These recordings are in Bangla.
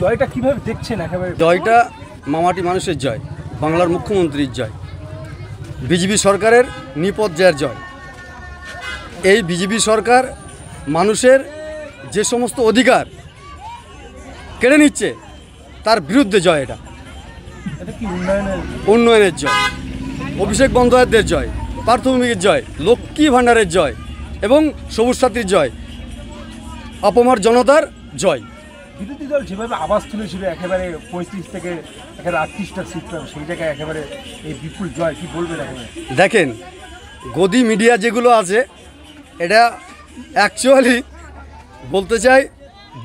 জয়টা কিভাবে দেখছেন? একেবারে জয়টা মামাটি মানুষের জয়, বাংলার মুখ্যমন্ত্রীর জয়, বিজেপি সরকারের নিপদ জয়ের জয়। এই বিজেপি সরকার মানুষের যে সমস্ত অধিকার কেড়ে নিচ্ছে তার বিরুদ্ধে জয়। এটা কি উন্নয়নের জয়, অভিষেক বন্দ্যোপাধ্যায়ের জয়, পার্থভূমিকের জয়, লক্ষ্মী ভাণ্ডারের জয় এবং সবুজ সাথীর জয়, অপমার জনতার জয়। বিরোধী দল যেভাবে আওয়াজ তুলেছিল একেবারে 35 থেকে একেবারে 38টা সিট পাবে, সেই জায়গায় একেবারে এই বিপুল জয়, কি বলবেন? একেবারে দেখেন, গদি মিডিয়া যেগুলো আছে এটা অ্যাকচুয়ালি বলতে চাই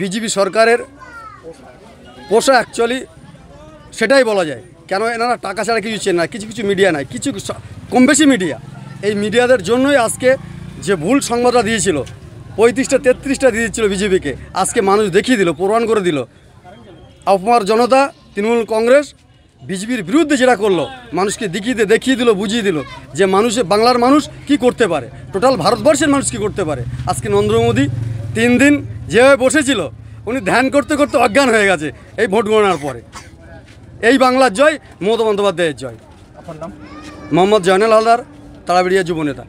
বিজেপি সরকারের পোষা, অ্যাকচুয়ালি সেটাই বলা যায়। কেন এনারা টাকা ছাড়া কিছু চেন না, কিছু কিছু মিডিয়া নাই, কিছু কম বেশি মিডিয়া, এই মিডিয়াদের জন্যই আজকে যে ভুল সংবাদটা দিয়েছিল 35টা 33টা দিয়ে দিচ্ছিল বিজেপিকে, আজকে মানুষ দেখিয়ে দিল, প্রমাণ করে দিল। অপমার জনতা, তৃণমূল কংগ্রেস বিজেপির বিরুদ্ধে যেটা করলো, মানুষকে দেখিয়ে দিল, বুঝিয়ে দিল যে বাংলার মানুষ কি করতে পারে, টোটাল ভারতবর্ষের মানুষ কি করতে পারে। আজকে নরেন্দ্র মোদী 3 দিন যেভাবে বসেছিল, উনি ধ্যান করতে করতে অজ্ঞান হয়ে গেছে এই ভোট গণনার পরে। এই বাংলার জয়, মমতা বন্দ্যোপাধ্যায়ের জয়। আপনার নাম? মোহাম্মদ জয়নাল হালদার, তারাবেড়িয়া যুবনেতা।